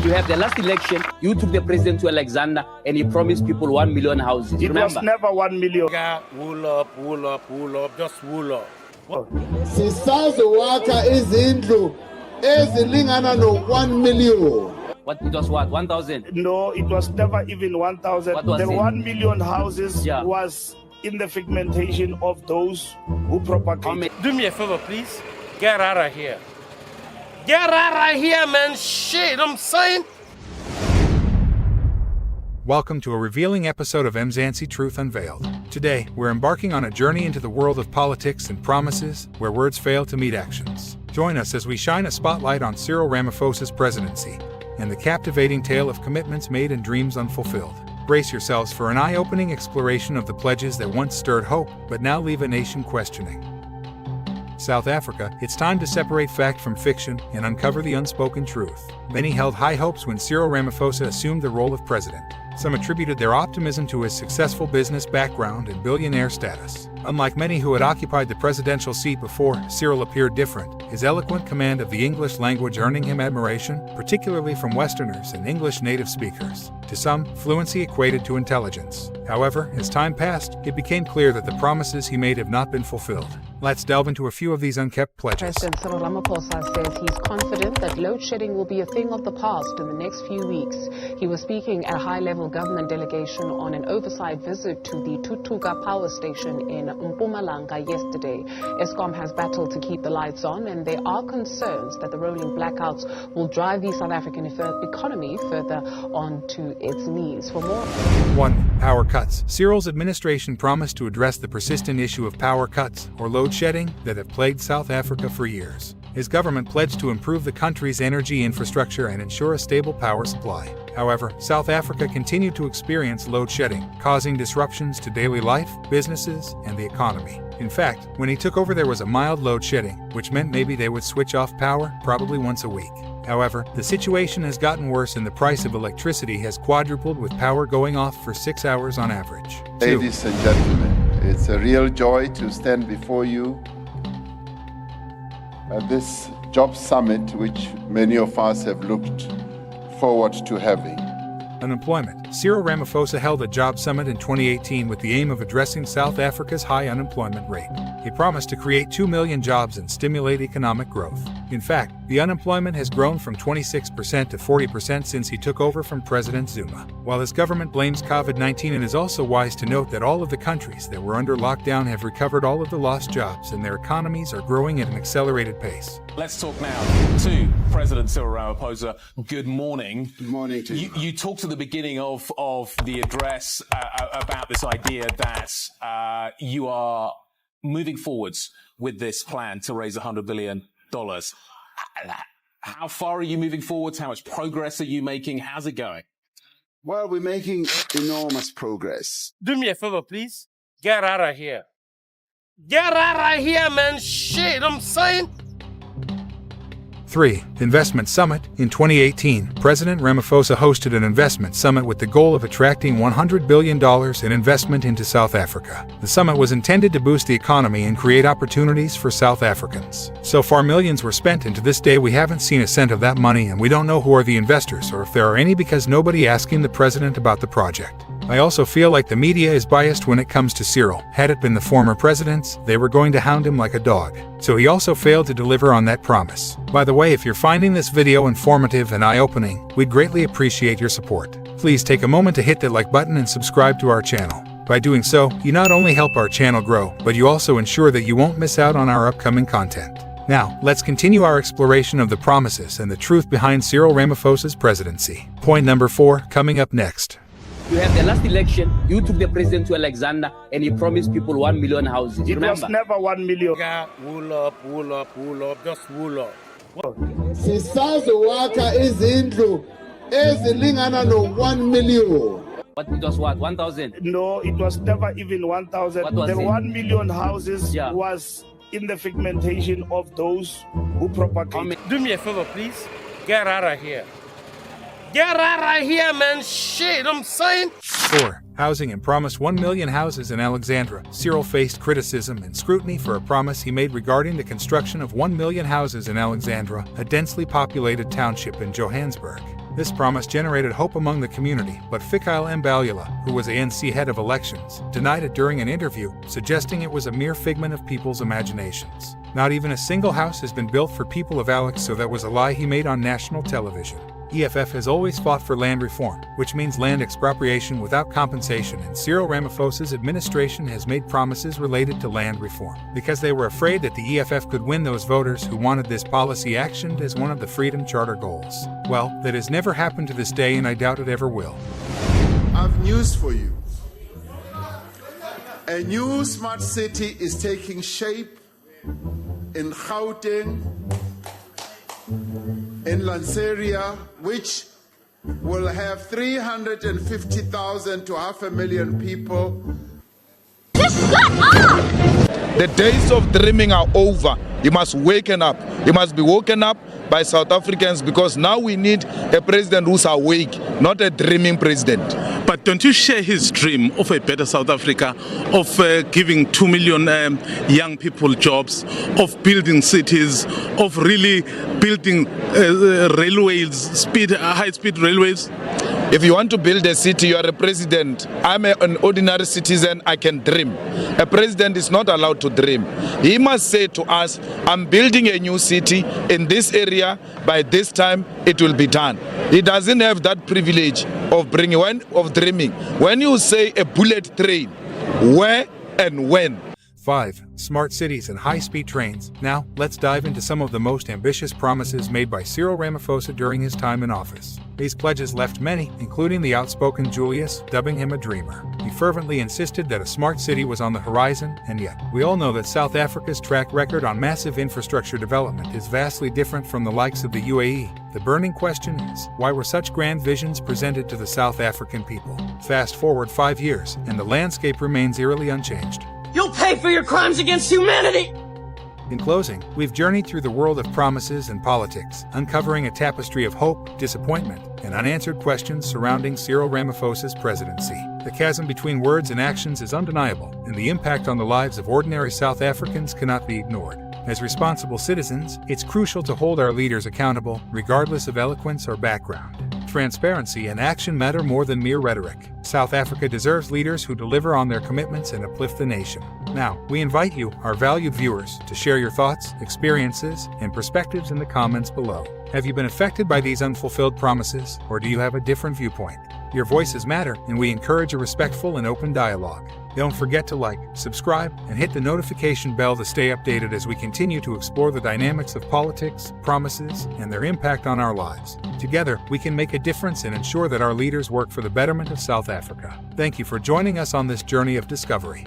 You have the last election, you took the president to Alexander and he promised people 1 million houses. It Remember? was never 1 million. Wool up, just wool up. Sisazi wakha izindlu ezilingana no-1 million. What, it was what, 1,000? No, it was never even 1,000. What was The it? 1 million houses Yeah. was in the figmentation of those who propagate. Do me a favor, please. Get out of here. Get out of here, man. Shit, I'm saying. Welcome to a revealing episode of Mzansi Truth Unveiled. Today, we're embarking on a journey into the world of politics and promises where words fail to meet actions. Join us as we shine a spotlight on Cyril Ramaphosa's presidency and the captivating tale of commitments made and dreams unfulfilled. Brace yourselves for an eye-opening exploration of the pledges that once stirred hope but now leave a nation questioning. South Africa, it's time to separate fact from fiction and uncover the unspoken truth. Many held high hopes when Cyril Ramaphosa assumed the role of president. Some attributed their optimism to his successful business background and billionaire status. Unlike many who had occupied the presidential seat before, Cyril appeared different, his eloquent command of the English language earning him admiration, particularly from Westerners and English native speakers. To some, fluency equated to intelligence. However, as time passed, it became clear that the promises he made have not been fulfilled. Let's delve into a few of these unkept pledges. President Cyril Ramaphosa says he's confident that load shedding will be a thing of the past in the next few weeks. He was speaking at a high-level government delegation on an oversight visit to the Tutuka power station in Mpumalanga yesterday. Eskom has battled to keep the lights on, and there are concerns that the rolling blackouts will drive the South African economy further onto its knees. For more, 1. Power cuts. Cyril's administration promised to address the persistent issue of power cuts, or load shedding, that have plagued South Africa for years. His government pledged to improve the country's energy infrastructure and ensure a stable power supply. However, South Africa continued to experience load shedding, causing disruptions to daily life, businesses, and the economy. In fact, when he took over there was a mild load shedding, which meant maybe they would switch off power probably once a week. However, the situation has gotten worse and the price of electricity has quadrupled, with power going off for 6 hours on average. 2. Ladies and gentlemen, it's a real joy to stand before you at this job summit, which many of us have looked forward to having. Unemployment. Cyril Ramaphosa held a job summit in 2018 with the aim of addressing South Africa's high unemployment rate. He promised to create 2 million jobs and stimulate economic growth. In fact, the unemployment has grown from 26% to 40% since he took over from President Zuma. While his government blames COVID-19, it is also wise to note that all of the countries that were under lockdown have recovered all of the lost jobs and their economies are growing at an accelerated pace. Let's talk now to President Cyril Ramaphosa. Good morning. Good morning to you. You talked at the beginning of the address about this idea that you are moving forwards with this plan to raise $100 billion. How far are you moving forwards? How much progress are you making? How's it going? Well, we're making enormous progress. Do me a favor, please. Get out of here. Get out of here, man. Shit, I'm saying. 3. Investment Summit. In 2018, President Ramaphosa hosted an investment summit with the goal of attracting $100 billion in investment into South Africa. The summit was intended to boost the economy and create opportunities for South Africans. So far, millions were spent, and to this day we haven't seen a cent of that money, and we don't know who are the investors or if there are any, because nobody asking the president about the project. I also feel like the media is biased when it comes to Cyril. Had it been the former presidents, they were going to hound him like a dog. So he also failed to deliver on that promise. By the way, if you're finding this video informative and eye-opening, we'd greatly appreciate your support. Please take a moment to hit that like button and subscribe to our channel. By doing so, you not only help our channel grow, but you also ensure that you won't miss out on our upcoming content. Now, let's continue our exploration of the promises and the truth behind Cyril Ramaphosa's presidency. Point number 4, coming up next. You have the last election, you took the president to Alexander and he promised people 1 million houses. It Remember? was never 1 million. Wool up, just wool up. Sisazi wakha izindlu ezilingana no-1 million. What, it was what, 1,000? No, it was never even 1,000. What was The it? 1 million houses Yeah. was in the figmentation of those who propagate. Do me a favor, please. Get out of here. Get out of here, man. Shit, I'm saying. 4. Housing and promised 1 million houses in Alexandra. Cyril faced criticism and scrutiny for a promise he made regarding the construction of 1 million houses in Alexandra, a densely populated township in Johannesburg. This promise generated hope among the community, but Fikile Mbalula, who was ANC head of elections, denied it during an interview, suggesting it was a mere figment of people's imaginations. Not even a single house has been built for people of Alex, so that was a lie he made on national television. EFF has always fought for land reform, which means land expropriation without compensation, and Cyril Ramaphosa's administration has made promises related to land reform, because they were afraid that the EFF could win those voters who wanted this policy actioned as one of the Freedom Charter goals. Well, that has never happened to this day, and I doubt it ever will. I have news for you. A new smart city is taking shape in Gauteng, in Lanseria, which will have 350,000 to 500,000 people. Just shut up! The days of dreaming are over. You must waken up. You must be woken up by South Africans, because now we need a president who's awake, not a dreaming president. But don't you share his dream of a better South Africa, of giving 2 million young people jobs, of building cities, of really building railways, high-speed railways? If you want to build a city, you are a president. I'm an ordinary citizen, I can dream. A president is not allowed to dream. He must say to us, I'm building a new city in this area, by this time it will be done. He doesn't have that privilege of dreaming. When you say a bullet train, where and when? 5. Smart cities and high-speed trains. Now, let's dive into some of the most ambitious promises made by Cyril Ramaphosa during his time in office. These pledges left many, including the outspoken Julius, dubbing him a dreamer. He fervently insisted that a smart city was on the horizon, and yet, we all know that South Africa's track record on massive infrastructure development is vastly different from the likes of the UAE. The burning question is, why were such grand visions presented to the South African people? Fast forward 5 years, and the landscape remains eerily unchanged. You'll pay for your crimes against humanity! In closing, we've journeyed through the world of promises and politics, uncovering a tapestry of hope, disappointment, and unanswered questions surrounding Cyril Ramaphosa's presidency. The chasm between words and actions is undeniable, and the impact on the lives of ordinary South Africans cannot be ignored. As responsible citizens, it's crucial to hold our leaders accountable, regardless of eloquence or background. Transparency and action matter more than mere rhetoric. South Africa deserves leaders who deliver on their commitments and uplift the nation. Now, we invite you, our valued viewers, to share your thoughts, experiences, and perspectives in the comments below. Have you been affected by these unfulfilled promises, or do you have a different viewpoint? Your voices matter, and we encourage a respectful and open dialogue. Don't forget to like, subscribe, and hit the notification bell to stay updated as we continue to explore the dynamics of politics, promises, and their impact on our lives. Together, we can make a difference and ensure that our leaders work for the betterment of South Africa. Thank you for joining us on this journey of discovery.